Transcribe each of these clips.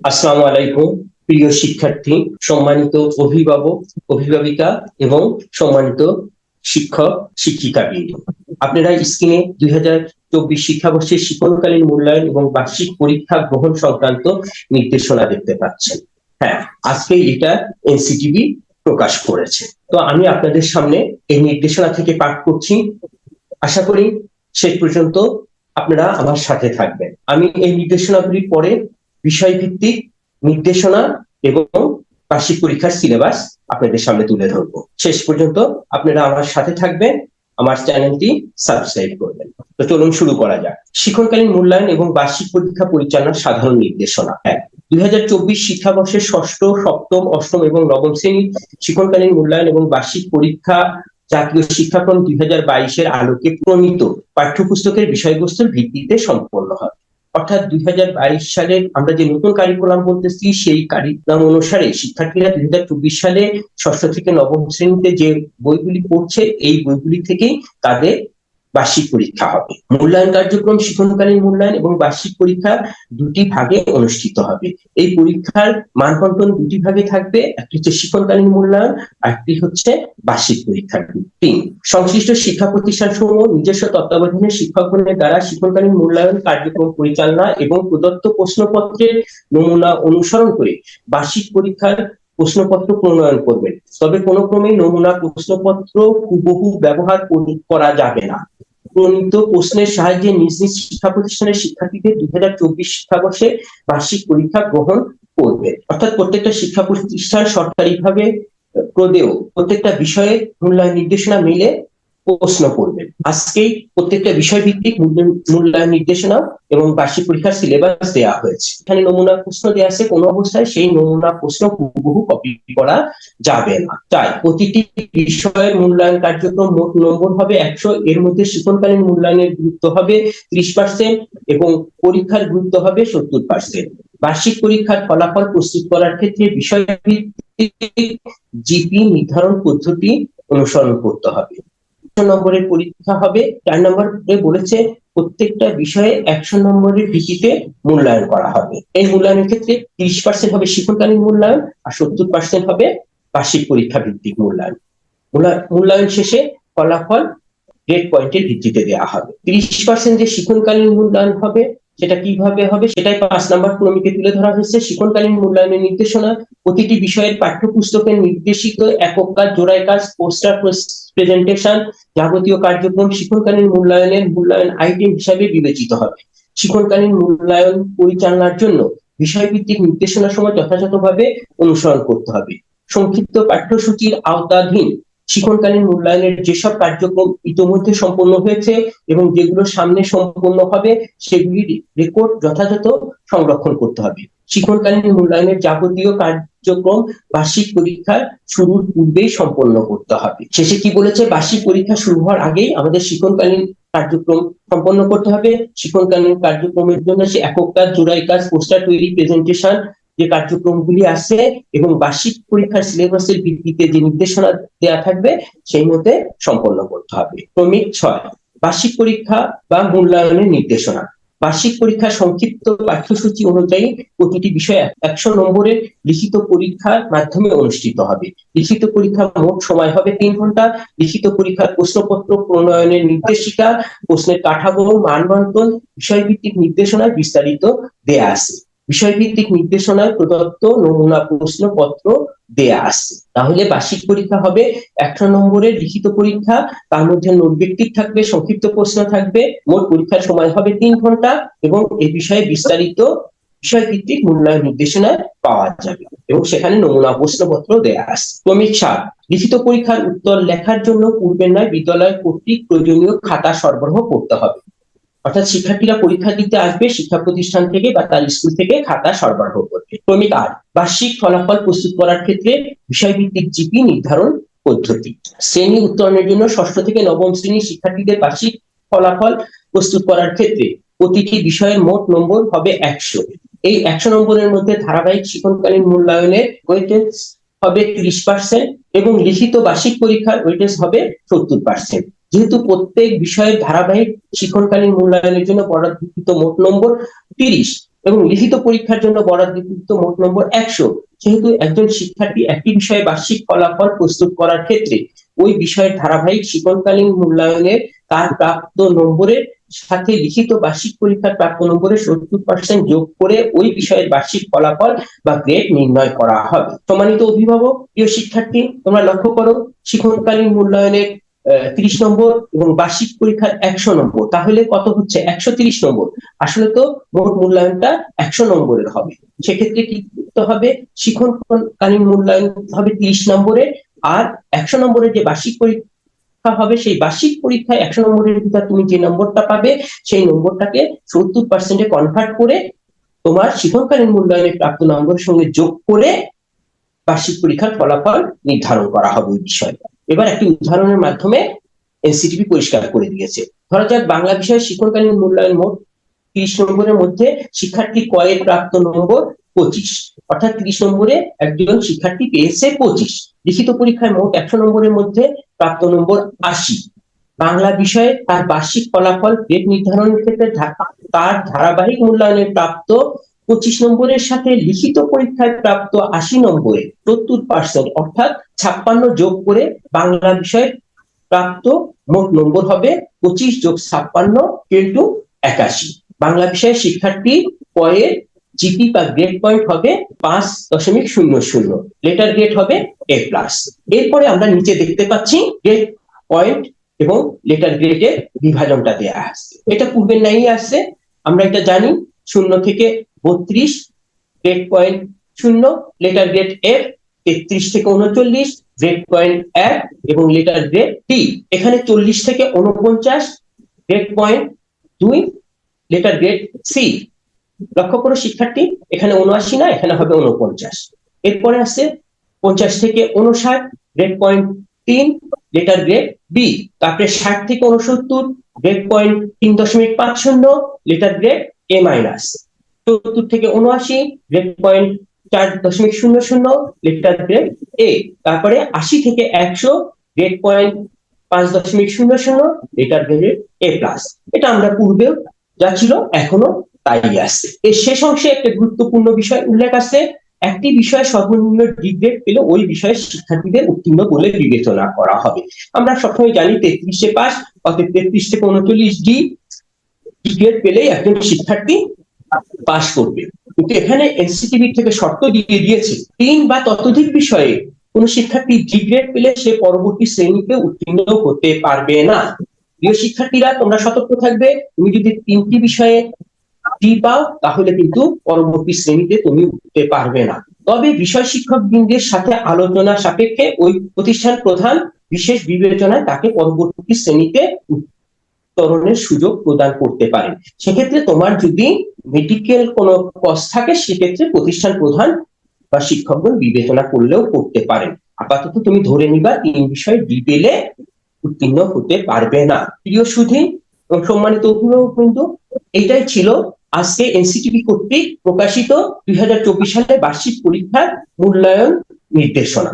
আসসালামু আলাইকুম। প্রিয় শিক্ষার্থী, সম্মানিত অভিভাবক, অভিভাবিকা এবং সম্মানিত শিক্ষক শিক্ষিকাবৃন্দ, আপনারা স্ক্রিনে 2024 শিক্ষাবর্ষের শিক্ষণকালীন মূল্যায়ন এবং বার্ষিক পরীক্ষা গ্রহণ সংক্রান্ত নির্দেশনা দেখতে পাচ্ছেন। হ্যাঁ, আজকে এটা এনসিটিবি প্রকাশ করেছে। তো আমি আপনাদের সামনে এই নির্দেশনা থেকে পাঠ করছি। আশা করি শেষ পর্যন্ত আপনারা আমার সাথে থাকবেন। আমি এই নির্দেশনাগুলির পরে বিষয়ভিত্তিক নির্দেশনা এবং বার্ষিক পরীক্ষার সিলেবাস আপনাদের সামনে তুলে ধরবো। শেষ পর্যন্ত আপনারা আমার সাথে থাকবেন, আমার চ্যানেলটি সাবস্ক্রাইব করবেন। তো চলুন শুরু করা যাক। শিক্ষণকালীন মূল্যায়ন এবং বার্ষিক পরীক্ষা পরিচালনার সাধারণ নির্দেশনা। 2024 শিক্ষাবর্ষের ষষ্ঠ, সপ্তম, অষ্টম এবং নবম শ্রেণীর শিক্ষণকালীন মূল্যায়ন এবং বার্ষিক পরীক্ষা জাতীয় শিক্ষাক্রম 2022-এর আলোকে প্রণীত পাঠ্যপুস্তকের বিষয়বস্তুর ভিত্তিতে সম্পন্ন হয়। অর্থাৎ 2022 সালের আমরা যে নতুন কারিকুলাম বলতেছি, সেই কারিকুলাম অনুসারে শিক্ষার্থীরা 2024 সালে ষষ্ঠ থেকে নবম শ্রেণীতে যে বইগুলি পড়ছে, এই বইগুলি থেকেই তাদের বার্ষিক পরীক্ষা হবে। মূল্যায়ন কার্যক্রম শিক্ষণকালীন মূল্যায়ন এবং বার্ষিক পরীক্ষা দুটি ভাগে অনুষ্ঠিত হবে। এই পরীক্ষার মানবন্টন দুটি ভাগে থাকবে, একটি হচ্ছে শিক্ষণকালীন মূল্যায়ন, আরেকটি হচ্ছে বার্ষিক পরীক্ষা। সংশ্লিষ্ট শিক্ষা প্রতিষ্ঠান সমূহ নিজস্ব তত্ত্বাবধানে শিক্ষকগণের দ্বারা শিক্ষণকালীন মূল্যায়ন কার্যক্রম পরিচালনা এবং প্রদত্ত প্রশ্নপত্রের নমুনা অনুসরণ করে বার্ষিক পরীক্ষার প্রশ্নপত্র প্রণয়ন করবেন। তবে কোনো ক্রমে নমুনা প্রশ্নপত্র হুবহু ব্যবহার করা যাবে না। প্রণীত প্রশ্নের সাহায্যে নিজ নিজ শিক্ষা প্রতিষ্ঠানের শিক্ষার্থীদের 2024 শিক্ষাবর্ষে বার্ষিক পরীক্ষা গ্রহণ করবে। অর্থাৎ প্রত্যেকটা শিক্ষা প্রতিষ্ঠান সরকারিভাবে প্রদেয় প্রত্যেকটা বিষয়ে মূল্যায়ন নির্দেশনা মিলে প্রশ্ন করবেন। আজকেই প্রত্যেকটা বিষয় ভিত্তিক মূল্যায়ন নির্দেশনা এবং বার্ষিক পরীক্ষার সিলেবাস দেওয়া হয়েছে। এখানে নমুনা প্রশ্ন দেওয়া আছে, কোনো অবস্থায় সেই নমুনা প্রশ্ন হুবহু কপি করা যাবে না। তাই প্রতিটি বিষয়ের মূল্যায়ন কার্যক্রম মোট নম্বর হবে 100। এর মধ্যে শিক্ষণকালীন মূল্যায়নের গুরুত্ব হবে 30% এবং পরীক্ষার গুরুত্ব হবে 70%। বার্ষিক পরীক্ষার ফলাফল প্রস্তুত করার ক্ষেত্রে বিষয় ভিত্তিক জিপি নির্ধারণ পদ্ধতি অনুসরণ করতে হবে। নম্বরের পরীক্ষা হবে। 4 নম্বরে বলেছে প্রত্যেকটা বিষয়ে 100 নম্বরের ভিত্তিতে মূল্যায়ন করা হবে। এই মূল্যায়নের ক্ষেত্রে 30% হবে শিক্ষণকালীন মূল্যায়ন আর 70% হবে বার্ষিক পরীক্ষা ভিত্তিক মূল্যায়ন। মূল্যায়ন শেষে ফলাফল গ্রেড পয়েন্টের ভিত্তিতে দেওয়া হবে। 30% যে শিক্ষণকালীন মূল্যায়ন হবে, সেটা কিভাবে হবে সেটাই 5 নম্বর ক্রমিকে তুলে ধরা হয়েছে। শিক্ষণকালীন মূল্যায়নের নির্দেশনা: প্রতিটি বিষয়ের পাঠ্যপুস্তকের নির্দেশিত একক কাজ, জোড়ায় কাজ, পোস্টার প্রেজেন্টেশন, যাবতীয় কার্যক্রম শিক্ষণকালীন মূল্যায়নের মূল্যায়ন আইটেম হিসাবে বিবেচিত হবে। শিক্ষণকালীন মূল্যায়ন পরিচালনার জন্য বিষয়ভিত্তিক নির্দেশনা সময় যথাযথভাবে অনুসরণ করতে হবে। সংক্ষিপ্ত পাঠ্যসূচির আওতাধীন শিক্ষণকালীন মূল্যায়নের যেসব কার্যক্রম ইতিমধ্যে সম্পন্ন হয়েছে এবং যেগুলো সামনে সম্পন্ন হবে, সেগুলির রেকর্ড যথাযথ সংরক্ষণ করতে হবে। শিক্ষণকালীন মূল্যায়নের যাবতীয় কার্যক্রম বার্ষিক পরীক্ষার শুরুর পূর্বেই সম্পন্ন করতে হবে। শেষে কি বলেছে? বার্ষিক পরীক্ষা শুরু হওয়ার আগেই আমাদের শিক্ষণকালীন কার্যক্রম সম্পন্ন করতে হবে। শিক্ষণকালীন কার্যক্রমের জন্য সে একক কাজ, জোড়াই কাজ, পোস্টার তৈরি, প্রেজেন্টেশন যে কার্যক্রমগুলি আছে এবং বার্ষিক পরীক্ষার সিলেবাসের ভিত্তিতে যে নির্দেশনা দেওয়া থাকবে সেই মতে সম্পন্ন করতে হবে। ক্রমিক 6 বার্ষিক পরীক্ষা বা মূল্যায়নের নির্দেশনা। বার্ষিক পরীক্ষা সংক্ষিপ্ত পাঠ্যসূচি অনুযায়ী প্রতিটি বিষয়ে 100 নম্বরের লিখিত পরীক্ষার মাধ্যমে অনুষ্ঠিত হবে। লিখিত পরীক্ষার মোট সময় হবে 3 ঘন্টা। লিখিত পরীক্ষার প্রশ্নপত্র প্রণয়নের নির্দেশিকা, প্রশ্নের কাঠামো, মানবন্টন, বিষয়ভিত্তিক নির্দেশনায় বিস্তারিত দেয়া আছে। বিষয়ভিত্তিক নির্দেশনায় প্রদত্ত নমুনা প্রশ্নপত্র দেয়া আছে। তাহলে বার্ষিক পরীক্ষা হবে 100 নম্বরের লিখিত পরীক্ষা, তার মধ্যে নোট ব্যক্তিক থাকবে, সংক্ষিপ্ত প্রশ্ন থাকবে। মোট পরীক্ষার সময় হবে 3 ঘন্টা এবং এই বিষয়ে বিস্তারিত বিষয়ভিত্তিক মূল্যায়ন নির্দেশনা পাওয়া যাবে এবং সেখানে নমুনা প্রশ্নপত্র দেয়া আছে। ক্রমিক 7 লিখিত পরীক্ষার উত্তর লেখার জন্য পূর্বের ন্যায় বিদ্যালয় কর্তৃক প্রয়োজনীয় খাতা সরবরাহ করতে হবে। অর্থাৎ শিক্ষার্থীরা পরীক্ষা দিতে আসবে, শিক্ষা প্রতিষ্ঠান থেকে বা তার স্কুল থেকে খাতা সরবরাহ করবে। ক্রমিক 8 বার্ষিক ফলাফল প্রস্তুত করার ক্ষেত্রে বিষয়ভিত্তিক জিপি নির্ধারণ পদ্ধতি। শ্রেণী উত্তরণের জন্য ষষ্ঠ থেকে নবম শ্রেণীর শিক্ষার্থীদের বার্ষিক ফলাফল প্রস্তুত করার ক্ষেত্রে প্রতিটি বিষয়ের মোট নম্বর হবে 100। এই 100 নম্বরের মধ্যে ধারাবাহিক শিক্ষণকালীন মূল্যায়নের ওয়েটেজ হবে 30% এবং লিখিত বার্ষিক পরীক্ষার ওয়েটেজ হবে 70%। যেহেতু প্রত্যেক বিষয়ের ধারাবাহিক শিক্ষণকালীন মূল্যায়নের জন্য বরাদ্দকৃত মোট নম্বর 30, এবং লিখিত পরীক্ষার জন্য বরাদ্দকৃত মোট নম্বর 100। যেহেতু একজন শিক্ষার্থী একটি বিষয়ে বার্ষিক ফলাফল প্রস্তুত করার ক্ষেত্রে ওই বিষয়ের ধারাবাহিক শিক্ষণকালীন মূল্যায়নের তার প্রাপ্ত নম্বরের সাথে লিখিত বার্ষিক পরীক্ষার প্রাপ্ত নম্বরের 70% যোগ করে ওই বিষয়ের বার্ষিক ফলাফল বা গ্রেড নির্ণয় করা হবে। সম্মানিত অভিভাবক, প্রিয় শিক্ষার্থী, তোমরা লক্ষ্য করো, শিক্ষণকালীন মূল্যায়নের 30 নম্বর এবং বার্ষিক পরীক্ষার 100 নম্বর, তাহলে কত হচ্ছে? 130 নম্বর। আসলে তো মোট মূল্যায়নটা 100 নম্বরের হবে। সেক্ষেত্রে কি করতে হবে? শিক্ষণকালীন মূল্যায়ন হবে 30 নম্বরের, আর 100 নম্বরের যে বার্ষিক পরীক্ষা হবে, সেই বার্ষিক পরীক্ষায় 100 নম্বরের ভিতর তুমি যে নম্বরটা পাবে সেই নম্বরটাকে 70% কনভার্ট করে তোমার শিক্ষণকালীন মূল্যায়নের প্রাপ্ত নম্বরের সঙ্গে যোগ করে বার্ষিক পরীক্ষার ফলাফল নির্ধারণ করা হবে ওই বিষয়ে। এবার একটি উদাহরণের মাধ্যমে এনসিটিবি পরিষ্কার করে দিয়েছে। ধরা যাক বাংলা বিষয়ের শিক্ষণকালীন মূল্যায়ন মোট 30 নম্বরের মধ্যে শিক্ষার্থী ক এর প্রাপ্ত নম্বর 25, অর্থাৎ 30 নম্বরে একজন শিক্ষার্থী পেয়েছে 25। লিখিত পরীক্ষায় মোট 100 নম্বরের মধ্যে প্রাপ্ত নম্বর 80। বাংলা বিষয়ে তার বার্ষিক ফলাফল গ্রেড নির্ধারণের ক্ষেত্রে তার ধারাবাহিক মূল্যায়নের প্রাপ্ত 25 নম্বরের সাথে লিখিত পরীক্ষায় প্রাপ্ত 80 নম্বরে 70% অর্থাৎ 56 যোগ করে বাংলা বিষয়ে প্রাপ্ত মোট নম্বর হবে 25 যোগ 56 ইন্টু 81। বাংলা বিষয়ের শিক্ষার্থী ক এর জিপি বা গ্রেড পয়েন্ট হবে 5.00, লেটার গ্রেড হবে A+। এরপরে আমরা নিচে দেখতে পাচ্ছি গ্রেড পয়েন্ট এবং লেটার গ্রেডের বিভাজনটা দেয়া আছে। এটা পূর্বের ন্যায়ই আছে, আমরা এটা জানি। 0 থেকে 32 grade point 0, letter grade F। 33 থেকে 39 গ্রেড পয়েন্ট 1 এবং লেটার গ্রেড D। এখানে 40 থেকে 49 grade point 2, letter grade C। লক্ষ্য করো শিক্ষার্থী, এখানে 79 না, এখানে হবে 49। এরপরে আছে 50 থেকে 59 grade point 3, letter grade B। তারপরে 60 থেকে 69 grade point 3.50, letter grade A-। 70 থেকে 79 grade point 4.00, letter grade A। তারপরে 80 থেকে 100 grade point 5.00, letter grade A+। এটা আমরা পূর্বেও যা ছিল এখনো তাই আছে। এর শেষ অংশে একটা গুরুত্বপূর্ণ বিষয় উল্লেখ আছে, একটি বিষয়ে সর্বনিম্ন ডি গ্রেড পেলে ওই বিষয়ের শিক্ষার্থীদের উত্তীর্ণ বলে বিবেচনা করা হবে। আমরা সবসময় জানি 33-এ পাস, অর্থাৎ 33 থেকে 39 ডি গ্রেড পেলেই একজন শিক্ষার্থী পাস করবে। কিন্তু এখানে এনসিটিবি থেকে শর্ত দিয়ে দিয়েছে 3 বা ততোধিক বিষয়ে কোন শিক্ষার্থী ডি গ্রেড পেলে সে পরবর্তী শ্রেণীতে উত্তীর্ণ হতে পারবে না। প্রিয় শিক্ষার্থীরা, তোমরা সতর্ক থাকবে। তুমি যদি 3টি বিষয়ে ডি পাও তাহলে কিন্তু পরবর্তী শ্রেণীতে তুমি উঠতে পারবে না। তবে বিষয় শিক্ষকবৃন্দের সাথে আলোচনা সাপেক্ষে ওই প্রতিষ্ঠান প্রধান বিশেষ বিবেচনায় তাকে পরবর্তী শ্রেণীতে উত্তরণের সুযোগ প্রদান করতে পারেন। সেক্ষেত্রে তোমার যদি মেডিকেল কোনো কজ থাকে, সেক্ষেত্রে প্রতিষ্ঠান প্রধান বা শিক্ষকগণ বিবেচনা করলেও করতে পারেন। আপাতত তুমি ধরে নিবা 3 বিষয়ে ডি পেলে উত্তীর্ণ হতে পারবে না। প্রিয় সুধী এবং সম্মানিত অভিভাবকবৃন্দ, এটাই ছিল আজকে এনসিটিবি কর্তৃক প্রকাশিত 2024 সালের বার্ষিক পরীক্ষার মূল্যায়ন নির্দেশনা।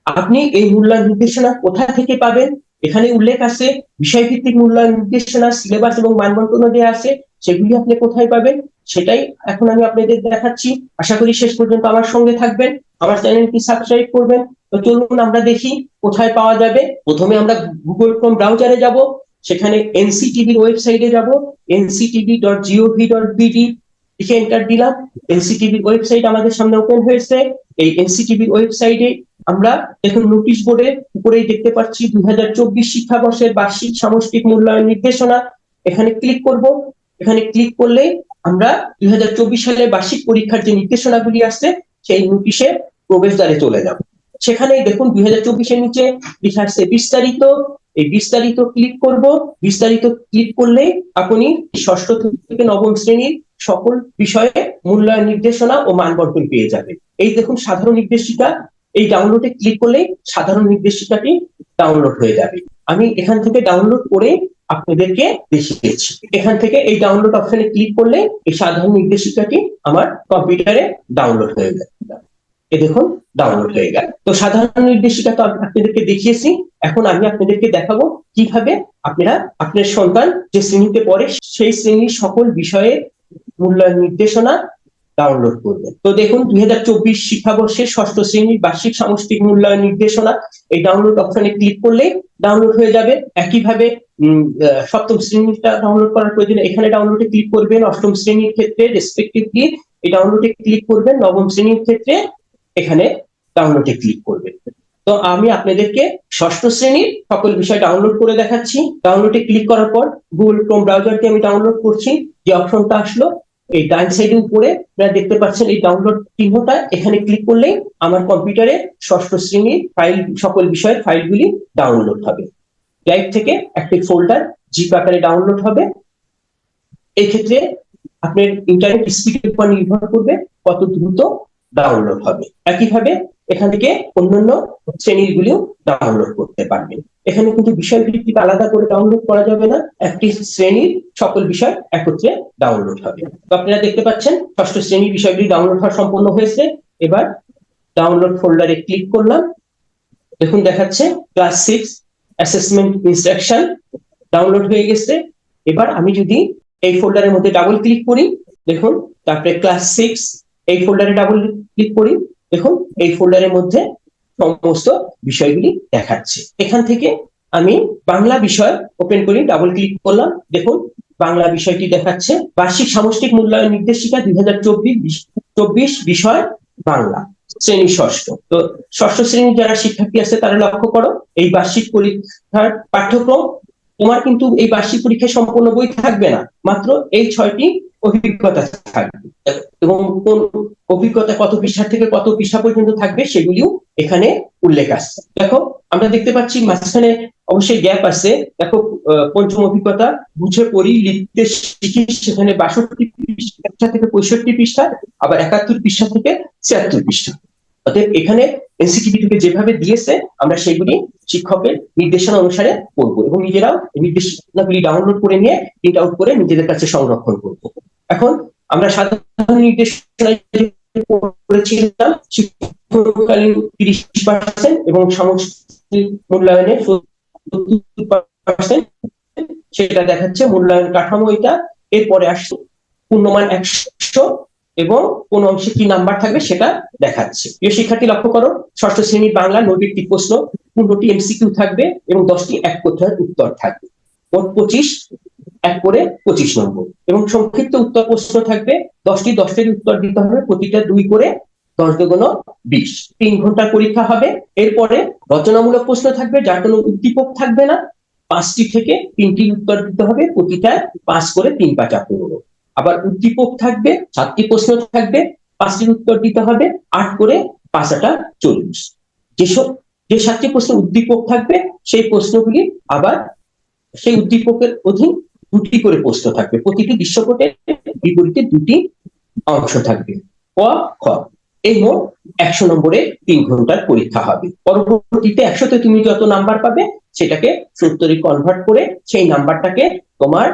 আপনি এই মূল্যায়ন নির্দেশনা কোথা থেকে পাবেন? এখানে উল্লেখ আছে বিষয়ভিত্তিক মূল্যায়ন নির্দেশনা, সিলেবাস এবং মানবন্টন দেওয়া আছে। সেগুলি আপনি কোথায় পাবেন সেটাই এখন আমি আপনাদের দেখাচ্ছি। আশা করি শেষ পর্যন্ত আমার সঙ্গে থাকবেন, আমার চ্যানেলটি সাবস্ক্রাইব করবেন। তো চলুন আমরা দেখি কোথায় পাওয়া যাবে। প্রথমে আমরা গুগল ক্রোম ব্রাউজারে যাব, সেখানে এনসিটিভির ওয়েবসাইটে যাব, nctv.gov.bd লিখে এন্টার দিলাম। এনসিটিভির ওয়েবসাইট আমাদের সামনে ওপেন হয়েছে। এই এনসিটিভির ওয়েবসাইটে আমরা দেখুন নোটিশ বোর্ডে উপরেই দেখতে পাচ্ছি 2024 শিক্ষাবর্ষের বার্ষিক সামষ্টিক মূল্যায়ন নির্দেশনা। এখানে ক্লিক করব। এখানে ক্লিক করলে আমরা 2024 সালের বার্ষিক পরীক্ষার যে নির্দেশনাগুলি আছে সেই নোটিশে প্রবেশদ্বারে চলে যাব। সেখানেই দেখুন 2024 এর নিচে লেখা আছে বিস্তারিত। এই বিস্তারিত ক্লিক করব। বিস্তারিত ক্লিক করলে আপনি ষষ্ঠ থেকে নবম শ্রেণীর সকল বিষয়ে মূল্যায়ন নির্দেশনা ও মানবন্টন পেয়ে যাবেন। এই দেখুন সাধারণ নির্দেশিকা, এই ডাউনলোডে ক্লিক করলে সাধারণ নির্দেশিকাটি ডাউনলোড হয়ে যাবে। আমি এখান থেকে ডাউনলোড করে আপনাদেরকে দেখিয়েছি। এখান থেকে এই ডাউনলোড অপশনে ক্লিক করলে এই সাধারণ নির্দেশিকাটি আমার কম্পিউটারে ডাউনলোড হয়ে যাবে। এই দেখুন ডাউনলোড হয়ে গেল। তো সাধারণ নির্দেশিকা তো আপনাদেরকে দেখিয়েছি, এখন আমি আপনাদেরকে দেখাবো কিভাবে আপনারা আপনার সন্তান যে শ্রেণীতে পড়ে সেই শ্রেণীর সকল বিষয়ে মূল্যায়ন নির্দেশনা ডাউনলোড করবেন। তো দেখুন 2024 শিক্ষাবর্ষের ষষ্ঠ শ্রেণীর বার্ষিক সামষ্টিক মূল্যায়ন নির্দেশনা, এই ডাউনলোড অপশনে ক্লিক করলেই ডাউনলোড হয়ে যাবে। একইভাবে সপ্তম শ্রেণীটা ডাউনলোড করার প্রয়োজনে এখানে ডাউনলোডে ক্লিক করবেন, অষ্টম শ্রেণীর ক্ষেত্রে রেসপেক্টিভলি এই ডাউনলোডে ক্লিক করবেন, নবম শ্রেণীর ক্ষেত্রে এখানে ডাউনলোডে ক্লিক করবেন। তো আমি আপনাদেরকে ষষ্ঠ শ্রেণীর সকল বিষয় ডাউনলোড করে দেখাচ্ছি। ডাউনলোডে ক্লিক করার পর গুগল ক্রোম ব্রাউজারকে আমি ডাউনলোড করছি। যে অপশনটা আসলো এই ডান সাইডে উপরে আপনারা দেখতে পাচ্ছেন এই ডাউনলোড চিহ্নটা, এখানে ক্লিক করলেই আমার কম্পিউটারে ষষ্ঠ শ্রেণীর ফাইল, সকল বিষয়ের ফাইলগুলি ডাউনলোড হবে। ড্রাইভ থেকে একটি ফোল্ডার জিপ আকারে ডাউনলোড হবে। এই ক্ষেত্রে আপনার ইন্টারনেট স্পিডের উপর নির্ভর করবে কত দ্রুত ডাউনলোড হবে। একইভাবে এখান থেকে অন্যান্য শ্রেণীর গুলিও ডাউনলোড করতে পারবেন। এখানে কিন্তু বিষয় ভিত্তিক আলাদা করে ডাউনলোড করা যাবে না, একটি শ্রেণীর সকল বিষয় একত্রে ডাউনলোড হবে। তো আপনারা দেখতে পাচ্ছেন ষষ্ঠ শ্রেণীর বিষয়গুলি ডাউনলোড হওয়া সম্পন্ন হয়েছে। এবার ডাউনলোড ফোল্ডারে ক্লিক করলাম, দেখুন দেখাচ্ছে ক্লাস 6 অ্যাসেসমেন্ট ইনস্ট্রাকশন ডাউনলোড হয়ে গেছে। এবার আমি যদি এই ফোল্ডারের মধ্যে ডাবল ক্লিক করি, দেখুন তারপরে ক্লাস 6 এই ফোল্ডারে ডাবল ক্লিক করি, দেখুন এই ফোল্ডারের মধ্যে সমস্ত বিষয়গুলি দেখাচ্ছে। এখান থেকে আমি বাংলা বিষয় ওপেন করি, ডাবল ক্লিক করলাম, দেখুন বাংলা বিষয়টি দেখাচ্ছে বার্ষিক সামষ্টিক মূল্যায়ন নির্দেশিকা 2024 বিষয় বাংলা, শ্রেণী ষষ্ঠ। তো ষষ্ঠ শ্রেণীর যারা শিক্ষার্থী আছে তারা লক্ষ্য করো, এই বার্ষিক পরীক্ষার পাঠ্যক্রম তোমার কিন্তু এই বার্ষিক পরীক্ষায় সম্পূর্ণ বই থাকবে না, মাত্র এই 6টি অভিজ্ঞতা থাকবে এবং কোন অভিজ্ঞতা কত পৃষ্ঠা থেকে কত পৃষ্ঠা পর্যন্ত থাকবে সেগুলিও এখানে উল্লেখ আছে। দেখো আমরা দেখতে পাচ্ছি মাঝখানে অবশ্যই গ্যাপ আছে। দেখো পঞ্চম অভিজ্ঞতা বুঝে পড়ি লিখতে শিখি, সেখানে 62 পৃষ্ঠা থেকে 65 পৃষ্ঠা, আবার 71 পৃষ্ঠা থেকে 76 পৃষ্ঠা। অতএব এখানে এনসিটিভি থেকে যেভাবে দিয়েছে আমরা সেগুলি শিক্ষকের নির্দেশনা অনুসারে করব এবং নিজেরাও নির্দেশনাগুলি ডাউনলোড করে নিয়ে প্রিন্ট আউট করে নিজেদের কাছে সংরক্ষণ করব। এখন আমরা সাধারণ নির্দেশনা করেছিলাম শিক্ষককালীন 30% এবং সামষ্টিক মূল্যায়নের 70%, সেটা দেখাচ্ছে মূল্যায়ন কাঠামো এটা। এরপরে আসছে পূর্ণমান 100 এবং কোন অংশে কি নাম্বার থাকবে সেটা দেখাচ্ছে। প্রিয় শিক্ষার্থী লক্ষ্য করো, ষষ্ঠ শ্রেণীর বাংলা নৈর্ব্যক্তিক প্রশ্ন 15টি এমসিকিউ থাকবে এবং 10টি এক কথার উত্তর থাকবে, মোট 25 এক করে 25 নম্বর, এবং সংক্ষিপ্ত উত্তর প্রশ্ন থাকবে 10টি, 10টির উত্তর দিতে হবে, প্রতিটা 2 করে 10 দুগুণ 20, 3 ঘন্টার পরীক্ষা হবে। এরপরে রচনামূলক প্রশ্ন থাকবে যার কোনো উদ্দীপক থাকবে না, 5টি থেকে 3টির উত্তর দিতে হবে, প্রতিটা 5 করে 3 5 15। আবার উদ্দীপক থাকবে 7টি প্রশ্ন থাকবে, 5টির উত্তর দিতে হবে, 8 করে 5 8 40। যে 7টি প্রশ্ন উদ্দীপক থাকবে সেই প্রশ্নগুলি আবার সেই উদ্দীপকের অধীন 2টি করে প্রশ্ন থাকবে, প্রতিটি দৃশ্যপটের বিপরীতে 2টি অংশ থাকবে, ক খ। এই মোট 100 নম্বরের 3 ঘন্টার পরীক্ষা হবে। পরবর্তীতে 100তে তুমি যত নাম্বার পাবে সেটাকে 70-এ কনভার্ট করে সেই নাম্বারটাকে তোমার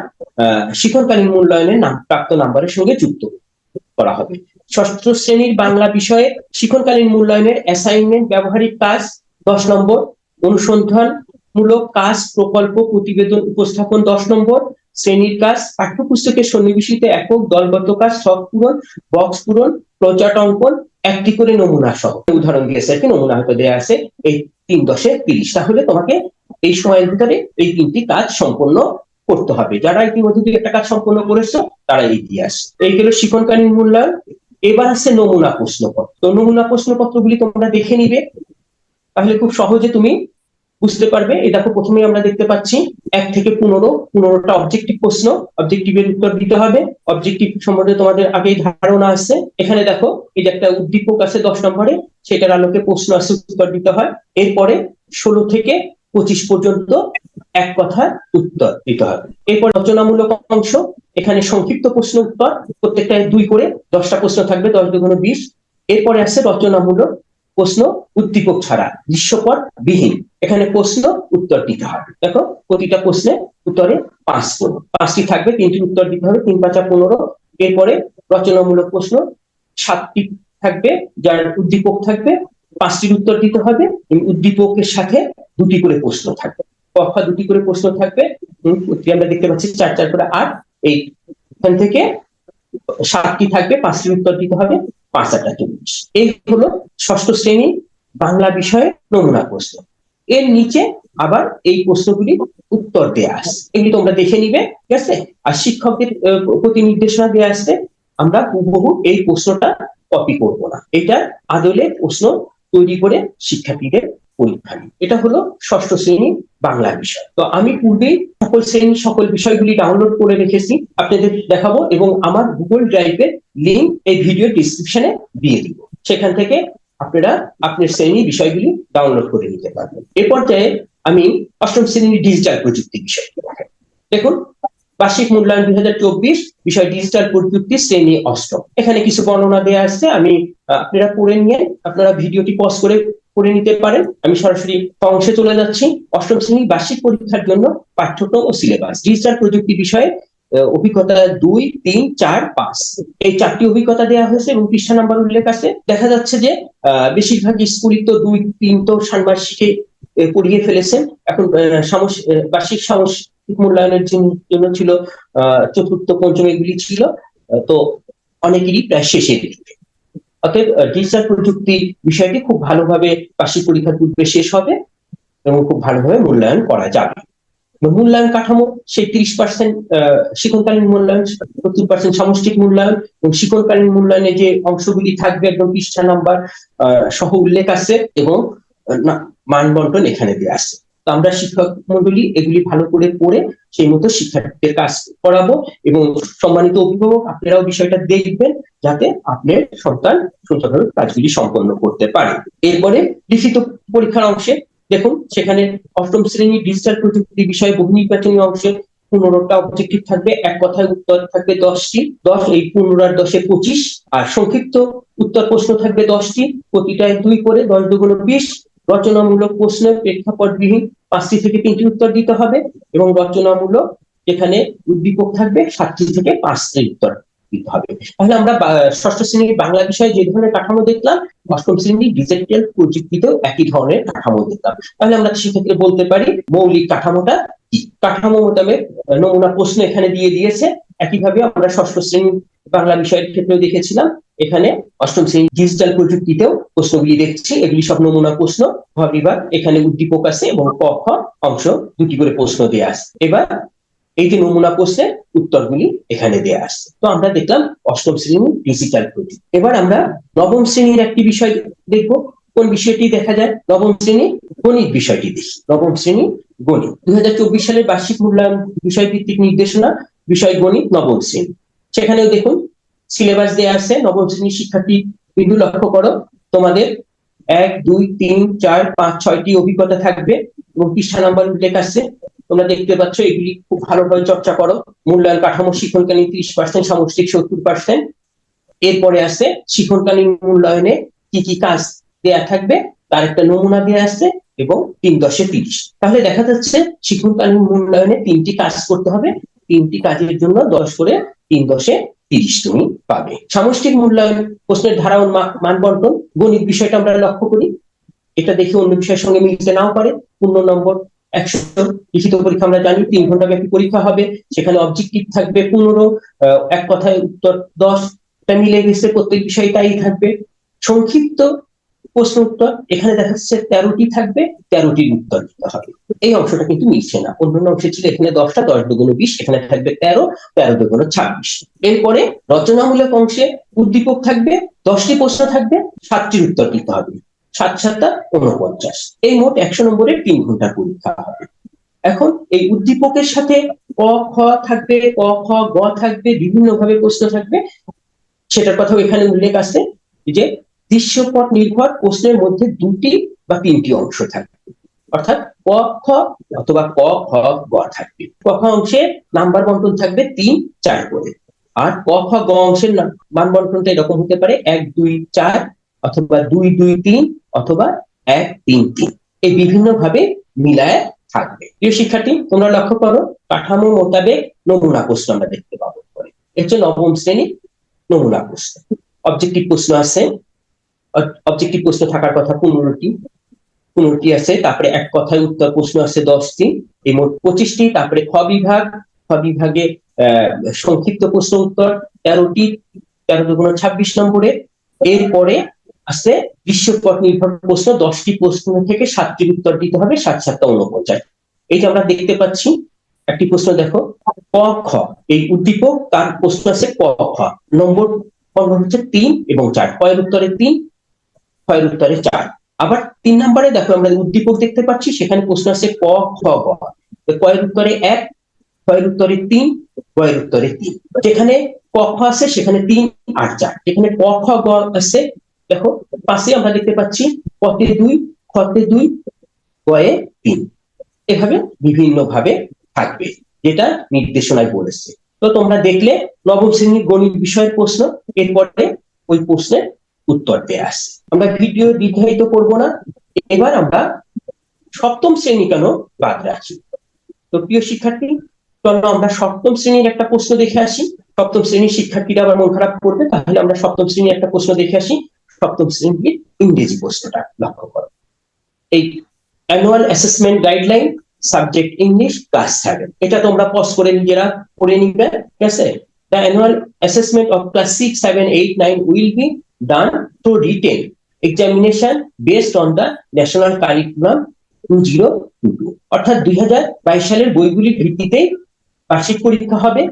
শিক্ষককালীন মূল্যায়নের প্রাপ্ত নাম্বারের সঙ্গে যুক্ত করা হবে। ষষ্ঠ শ্রেণীর বাংলা বিষয়ে শিক্ষককালীন মূল্যায়নের অ্যাসাইনমেন্ট ব্যবহারিক কাজ 10 নম্বর, অনুসন্ধানমূলক কাজ প্রকল্প প্রতিবেদন উপস্থাপন 10 নম্বর, শ্রেণীর কাজ পাঠ্যপুস্তকের সন্নিবেশিত একক দলগত কাজ, ছক পূরণ, বক্স পূরণ, প্রচাট অঙ্কন, একটি করে নমুনা সহ উদাহরণ দিয়েছে আর কি, নমুনা হয়তো দেওয়া আছে। এই 3 10 30, তাহলে তোমাকে এই সময়ের ভিতরে এই 3টি কাজ সম্পন্ন করতে হবে। যারা ইতিমধ্যে একটা কাজ সম্পন্ন করেছো তারা এগিয়ে আসে। এই গেল শিক্ষণকালীন মূল্যায়ন। এবার আছে নমুনা প্রশ্নপত্র। তো নমুনা প্রশ্নপত্রগুলি তোমরা দেখে নিবে, তাহলে খুব সহজে তুমি বুঝতে পারবে। এই দেখো প্রথমে আমরা দেখতে পাচ্ছি 1 থেকে 15টা অবজেক্টিভ প্রশ্ন, অবজেক্টিভের উত্তর দিতে হবে। অবজেক্টিভ সম্বন্ধে তোমাদের আগেই ধারণা আছে। এখানে দেখো এই যে একটা উদ্দীপক আছে 10 নম্বরে, সেটার আলোকে প্রশ্ন আছে, উত্তর দিতে হয়। এরপরে 16 থেকে 25 পর্যন্ত এক কথার উত্তর দিতে হবে। এরপর রচনামূলক অংশ, এখানে সংক্ষিপ্ত প্রশ্ন উত্তর, প্রত্যেকটা 2 করে 10টা প্রশ্ন থাকবে, 10 দুগুণ 20। এরপরে আছে রচনামূলক প্রশ্ন উদ্দীপক ছাড়া, দৃশ্যপট বিহীন, এখানে প্রশ্ন উত্তর দিতে হবে। দেখো প্রতিটা প্রশ্নে উত্তরে 5 করে 5টি থাকবে, 3টির উত্তর দিতে হবে, 3 5 15। এরপরে রচনামূলক প্রশ্ন 7টি থাকবে, যার উদ্দীপক থাকবে, 5টির উত্তর দিতে হবে, উদ্দীপকের সাথে 2টি করে প্রশ্ন থাকবে, কক্ষা 2টি করে প্রশ্ন থাকবে। আমরা দেখতে পাচ্ছি 4 4 করে 8। এইখান থেকে 7টি থাকবে, 5টির উত্তর দিতে হবে, 5×8 = 40। এই হলো ষষ্ঠ শ্রেণী বাংলা বিষয়ে নমুনা প্রশ্ন। এর নিচে আবার এই প্রশ্নগুলির উত্তর দেয়া আছে, এগুলি তোমরা দেখে নিবে, ঠিক আছে। আর শিক্ষকদের প্রতি নির্দেশনা দেয়া আছে, আমরা হুবহু এই প্রশ্নটা কপি করব না, এটা আদলে প্রশ্ন তৈরি করে শিক্ষার্থীদের পরীক্ষা নিই। এটা হলো ষষ্ঠ শ্রেণী বাংলা বিষয়। তো আমি পূর্বেই সকল শ্রেণী সকল বিষয়গুলি ডাউনলোড করে রেখেছি, আপনাদের দেখাবো, এবং আমার গুগল ড্রাইভের লিংক এই ভিডিও ডিসক্রিপশনে দিয়ে দিব, সেখান থেকে আপনারা আপনার শ্রেণী বিষয়গুলি ডাউনলোড করে নিতে পারবেন। এ পর্যায়ে আমি অষ্টম শ্রেণীর ডিজিটাল প্রযুক্তি বিষয়টি দেখাই। দেখুন, বার্ষিক মূল্যায়ন 2024, বিষয় ডিজিটাল প্রযুক্তি, শ্রেণী অষ্টম। এখানে কিছু বর্ণনা দেওয়া আছে, আমি আপনারা পড়ে নিয়ে আপনারা ভিডিওটি পজ করে পড়ে নিতে পারেন। আমি সরাসরি অংশে চলে যাচ্ছি। অষ্টম শ্রেণীর বার্ষিক পরীক্ষার জন্য পাঠ্যক্রম ও সিলেবাস। ডিজিটাল প্রযুক্তি বিষয়ে অভিজ্ঞতা 2, 3, 4, 5 এই 4টি অভিজ্ঞতা দেওয়া হয়েছে এবং পৃষ্ঠা নাম্বার উল্লেখ আছে। দেখা যাচ্ছে যে বেশিরভাগ স্কুলই তো 2, 3 তো ষান্মাসিকে পড়িয়ে ফেলেছেন। এখন বার্ষিক সামষ্টিক মূল্যায়নের জন্য ছিল চতুর্থ, পঞ্চম, এগুলি ছিল। তো অনেকেরই প্রায় শেষের দিকে। অতএব ডিজিটাল প্রযুক্তি বিষয়টি খুব ভালোভাবে বার্ষিক পরীক্ষার পূর্বে শেষ হবে এবং খুব ভালোভাবে মূল্যায়ন করা যাবে। মূল্যায়ন কাঠামো সেই 30% শিক্ষণকালীন মূল্যায়ন, 70% সামষ্টিক মূল্যায়ন, এবং শিক্ষণকালীন মূল্যায়নে যে অংশগুলি থাকবে একদম পৃষ্ঠা নাম্বার সহ উল্লেখ আছে, এবং মানবন্টন এখানে দেওয়া আছে। তো আমরা শিক্ষক মন্ডলী এগুলি ভালো করে পড়ে সেই মতো শিক্ষার্থীদের কাজ করাবো, এবং সম্মানিত অভিভাবক আপনারাও বিষয়টা দেখবেন যাতে আপনার সন্তান সুন্দরভাবে কাজগুলি সম্পন্ন করতে পারে। এরপরে লিখিত পরীক্ষার অংশে দেখুন, সেখানে অষ্টম শ্রেণীর ডিজিটাল প্রযুক্তি বিষয়ে বহু নির্বাচনী অংশে 15টা অবজেক্টিভ থাকবে, এক কথায় উত্তর থাকবে 10টি, 10 এই 15 আর 10 25, আর সংক্ষিপ্ত উত্তর প্রশ্ন থাকবে 10টি, প্রতিটায় 2 করে, 10 দুগুণ 20। রচনামূলক প্রশ্ন প্রেক্ষাপটবিহীন 5টি থেকে 3টি উত্তর দিতে হবে, এবং রচনামূলক এখানে উদ্দীপক থাকবে 7টি থেকে 5টি উত্তর দিতে হবে। তাহলে আমরা ষষ্ঠ শ্রেণীর বাংলা বিষয়ে যে ধরনের কাঠামো দেখলাম, অষ্টম শ্রেণীর ডিজিটাল প্রযুক্তিতেও একই ধরনের কাঠামো দেখলাম। তাহলে আমরা সেক্ষেত্রে বলতে পারি মৌলিক কাঠামোটা কি। কাঠামো মোতাবেক নমুনা প্রশ্ন এখানে দিয়ে দিয়েছে। একইভাবে আমরা ষষ্ঠ শ্রেণীর বাংলা বিষয়ের ক্ষেত্রেও দেখেছিলাম, এখানে অষ্টম শ্রেণীর ডিজিটাল প্রযুক্তিতেও প্রশ্নগুলি দেখছি, এগুলি সব নমুনা প্রশ্ন। বিভাগ এখানে উদ্দীপক আছে এবং ক খ অংশ 2টি করে প্রশ্ন দেওয়া আছে। এবার এই যে নমুনা প্রশ্নের উত্তরগুলি এখানে দেওয়া আছে। তো আমরা দেখলাম অষ্টম শ্রেণীর ডিজিটাল প্রযুক্তি। এবার আমরা নবম শ্রেণীর একটি বিষয় দেখব। কোন বিষয়টি দেখা যায়? নবম শ্রেণীর গণিত বিষয়টি দেখি। নবম শ্রেণী গণিত 2024 সালের বার্ষিক মূল্যায়ন বিষয় ভিত্তিক নির্দেশনা, বিষয় গণিত, নবম শ্রেণী। সেখানেও দেখুন সিলেবাস দেওয়া আছে। নবম শ্রেণীর শিক্ষার্থী বিন্দু লক্ষ্য করো, তোমাদের 1, 2, 3, 4, 5, 6টি অভিজ্ঞতা থাকবে এবং পৃষ্ঠা নাম্বার উল্লেখ আছে। তোমরা দেখতে পাচ্ছ, এগুলি খুব ভালোভাবে চর্চা করো। মূল্যায়ন কাঠামো শিক্ষণকালীন 30%, সামষ্টিক 70%। এরপরে আছে শিক্ষণকালীন মূল্যায়নে কি কি কাজ দেয়া থাকবে তার একটা নমুনা দেয়া আছে, এবং 3×10=30। তাহলে দেখা যাচ্ছে শিক্ষণকালীন মূল্যায়নে 3টি কাজ করতে হবে, 3টি কাজের জন্য 10 করে, 3×10=30 তুমি পাবে। সামষ্টিক মূল্যায়ন প্রশ্নের ধারা ও মান বন্টন গণিত বিষয়টা আমরা লক্ষ্য করি। এটা দেখে অন্য বিষয়ের সঙ্গে মিলতে নাও পারে। 15 নম্বর 100। লিখিত পরীক্ষা আমরা জানি 3 ঘন্টা ব্যাপী পরীক্ষা হবে, সেখানে অবজেক্টিভ থাকবে 15, এক কথায় উত্তর 10। এটা মিলে গেছে, প্রত্যেক বিষয় তাই থাকবে। সংক্ষিপ্ত প্রশ্ন উত্তর এখানে দেখা যাচ্ছে 13টি থাকবে, 13টির উত্তর দিতে হবে। এই অংশটা কিন্তু মিলছে না, অন্যান্য অংশে ছিল এখানে 10টা, 10 দুগুণ 20, এখানে থাকবে 13, 13 দুগুণ 26। এরপরে রচনামূলক অংশে উদ্দীপক থাকবে, 10টি প্রশ্ন থাকবে, 7টির উত্তর দিতে হবে, 7 7 49। এই মোট 100 নম্বরের 3 ঘন্টার পরীক্ষা হবে। এখন এই উদ্দীপকের সাথে ক খ থাকবে, ক খ গ থাকবে, বিভিন্ন ভাবে প্রশ্ন থাকবে, সেটার কথাও এখানে উল্লেখ আছে যে দৃশ্যপট নির্ভর প্রশ্নের মধ্যে 2টি বা 3টি অংশ থাকবে, অর্থাৎ ক খ অথবা ক খ গ থাকবে। ক খ অংশে নাম্বার বন্টন থাকবে 3, 4 করে, আর ক খ গ অংশের মান বন্টনটা এরকম হতে পারে 1, 2, 4, অথবা 2, 2, 3, অথবা 1, 3, 3। এই বিভিন্ন ভাবে মিলায় থাকবে। প্রিয় শিক্ষার্থী, তোমরা লক্ষ্য করো, কাঠামো মোতাবেক নমুনা প্রশ্ন আমরা দেখতে পাবো। এর হচ্ছে নবম শ্রেণী নমুনা প্রশ্ন। অবজেক্টিভ প্রশ্ন আছে, অবজেক্টিভ প্রশ্ন থাকার কথা 15টি আছে। তারপরে এক কথায় উত্তর প্রশ্ন আছে 10টি, এই মোট 25টি। তারপরে খ বিভাগে সংক্ষিপ্ত প্রশ্ন উত্তর 13 × 26 নম্বরে। এরপরে আছে দৃশ্যপট নির্ভর প্রশ্ন, 10টি প্রশ্ন থেকে 7টির উত্তর দিতে হবে, 7 7 49। এই যে আমরা দেখতে পাচ্ছি একটি প্রশ্ন দেখো, ক খ এই উদ্দীপক, তার প্রশ্ন আছে ক খ, নম্বর হচ্ছে 3 এবং 4, ক এর উত্তরে 3, খ এর উত্তরে 4। আবার 3 নম্বরে দেখো আমরা উদ্দীপক দেখতে পাচ্ছি, সেখানে প্রশ্ন আছে ক খ গ, ক এর উত্তরে 1, খ এর উত্তরে 3, গ এর উত্তরে 3। যেখানে ক খ আছে সেখানে 3 আর 4, যেখানে ক খ গ আছে দেখো পাশে আমরা দেখতে পাচ্ছি কতে 2, খতে 2, গয়ে 3। এভাবে বিভিন্ন ভাবে থাকবে, যেটা নির্দেশনায় বলেছে। তো তোমরা দেখলে নবম শ্রেণীর গণিত বিষয়ের প্রশ্ন, এরপরে ওই প্রশ্নের উত্তর দেয়া আছে। আমরা ভিডিও দীর্ঘায়িত করব না, এবার আমরা সপ্তম শ্রেণী কেন বাদ রাখি। তো প্রিয় শিক্ষার্থী, চলো আমরা সপ্তম শ্রেণীর একটা প্রশ্ন দেখে আসি। সপ্তম শ্রেণীর শিক্ষার্থীরা আবার মন খারাপ করবে, তাহলে আমরা সপ্তম শ্রেণীর একটা প্রশ্ন দেখে আসি। সপ্তম শ্রেণীর ইংরেজি প্রশ্নটা লক্ষ্য করো। এই annual assessment guideline, subject English, class 7, এটা তোমরা পজ করে নিজেরা পড়ে নিবে, ঠিক আছে। The annual assessment of class 6, 7, 8, 9 will be done through written examination based on the national curriculum 2022, অর্থাৎ 2022 সালের বইগুলির ভিত্তিতে বার্ষিক পরীক্ষা হবে।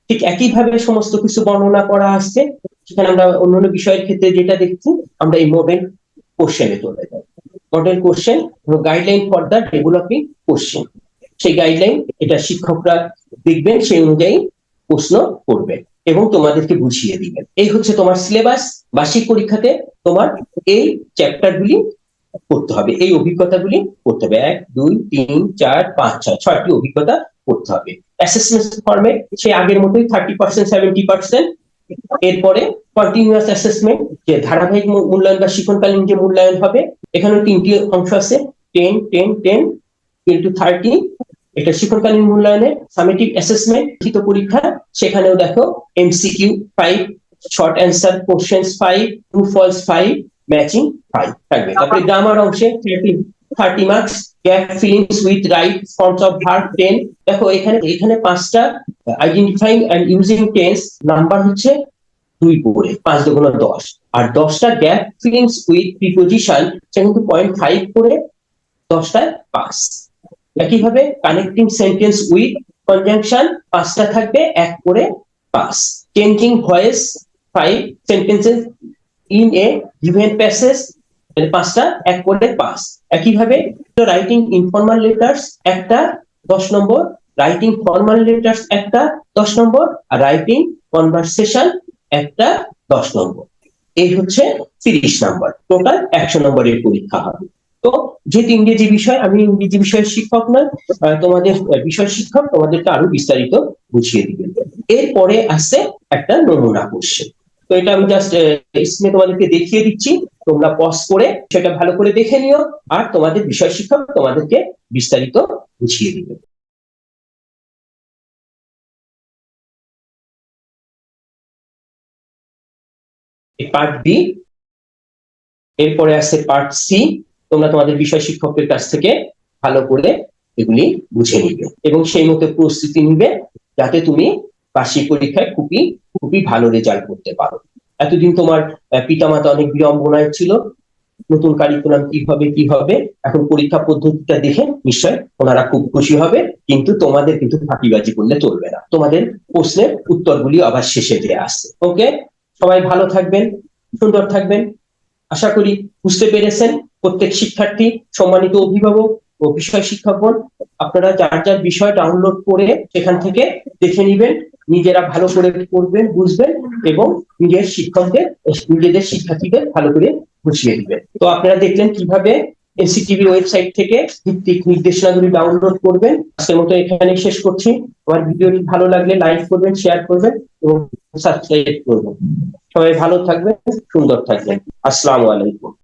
ঠিক একইভাবে সমস্ত কিছু বর্ণনা করা আসছে। সেখানে আমরা অন্যান্য বিষয়ের ক্ষেত্রে যেটা দেখছি, আমরা এই মডেল কোশ্চেনে চলে যাই। Model question, guideline for the developing question, সেই গাইডলাইন এটা শিক্ষকরা দেখবেন, সেই অনুযায়ী প্রশ্ন করবে এবং তোমাদেরকে বুঝিয়ে দিবেন। এই হচ্ছে তোমার সিলেবাস। বার্ষিক পরীক্ষাতে তোমার এই চ্যাপ্টারগুলি করতে হবে, এই অভিজ্ঞতাগুলি করতে হবে। 1 2 3 4 5 6, 6টি অভিজ্ঞতা করতে হবে। অ্যাসেসমেন্ট ফরম্যাট সেই আগের মতোই 30% 70%। এরপরে কন্টিনিউয়াস অ্যাসেসমেন্ট, যে ধারাবাহিক মূল্যায়ন বা শিক্ষণকালীন যে মূল্যায়ন হবে, এখানে 3টি অংশ আছে, 10 10 10 into 30, এটা শিক্ষণকালীন মূল্যায়নে। সামেটিভ অ্যাসেসমেন্ট লিখিত পরীক্ষা, সেখানেও দেখো MCQ 5, short answer questions 5, true false 5, matching 5 থাকবে। তারপরে গ্রামার অংশে 30 marks, gap fillings with right forms of verb 10। দেখো এখানে 5টা identifying and using tense number হচ্ছে 2 করে, 5 × 10, আর 10টা গ্যাপ ফিলিংস উইথ প্রিপোজিশন, সেটা কিন্তু 0.5 করে, 10টায় 5। একইভাবে কানেক্টিং সেন্টেন্স উইথ কনজাংশন 5টা থাকবে, 1 করে 5। Changing voice 5 sentences in a given passage, 5টা, 1 করে 5। একইভাবে রাইটিং ইনফর্মাল লেটার্স একটা, 10 নম্বর, রাইটিং ফর্মাল লেটার্স একটা, 10 নম্বর, আর রাইটিং কনভারসেশন একটা, 10 নম্বর। এই হচ্ছে 30 নম্বর। টোটাল 100 নম্বরের পরীক্ষা হবে। তো যেহেতু ইংরেজি বিষয়, আমি ইংরেজি বিষয়ের শিক্ষক নয়, তোমাদের বিষয় শিক্ষক তোমাদেরকে আরো বিস্তারিত বুঝিয়ে দিবেন। এরপরে আসছে একটা নমুনা কোশ্চেন। তো এটা আমি জাস্ট স্ক্রিনে তোমাদেরকে দেখিয়ে দিচ্ছি, তোমরা পজ করে সেটা ভালো করে দেখে নিও, আর তোমাদের বিষয় শিক্ষক তোমাদেরকে বিস্তারিত বুঝিয়ে দিবে। পার্ট বি, এরপরে আছে পার্ট সি। তোমরা তোমাদের বিষয় শিক্ষকের কাছ থেকে ভালো করে এগুলি বুঝে নিবে এবং সেই মতো প্রস্তুতি নিবে, যাতে তুমি বার্ষিক পরীক্ষায় খুবই খুবই ভালো রেজাল্ট করতে পারো। এতদিন তোমার পিতামাতা অনেক বিড়ম্বনায় ছিল, নতুন কারিকুলাম কি হবে, এখন পরীক্ষা পদ্ধতিটা দেখে নিশ্চয় ওনারা খুব খুশি হবে। কিন্তু তোমাদের কিন্তু ফাঁকিবাজি করলে চলবে না, তোমাদের প্রশ্নের উত্তরগুলি আবার শেষে দেয়া আছে। ওকে, সবাই ভালো থাকবেন, সুন্দর থাকবেন। আশা করি বুঝতে পেরেছেন। প্রত্যেক শিক্ষার্থী, সম্মানিত অভিভাবক ও বিষয় শিক্ষকগণ, আপনারা যার যার বিষয় ডাউনলোড করে সেখান থেকে দেখে নেবেন, নিজেরা ভালো করে পড়বেন, বুঝবেন এবং নিজেদের শিক্ষার্থীদের ভালো করে বুঝিয়ে দিবেন। তো আপনারা দেখলেন কিভাবে এনসিটিভি ওয়েবসাইট থেকে ভিত্তিক নির্দেশনাগুলি ডাউনলোড করবেন। আজকের মতো এখানে শেষ করছি। আমার ভিডিওটি ভালো লাগলে লাইক করবেন, শেয়ার করবেন এবং সাবস্ক্রাইব করবেন। সবাই ভালো থাকবেন, সুন্দর থাকবেন। আসসালামু আলাইকুম।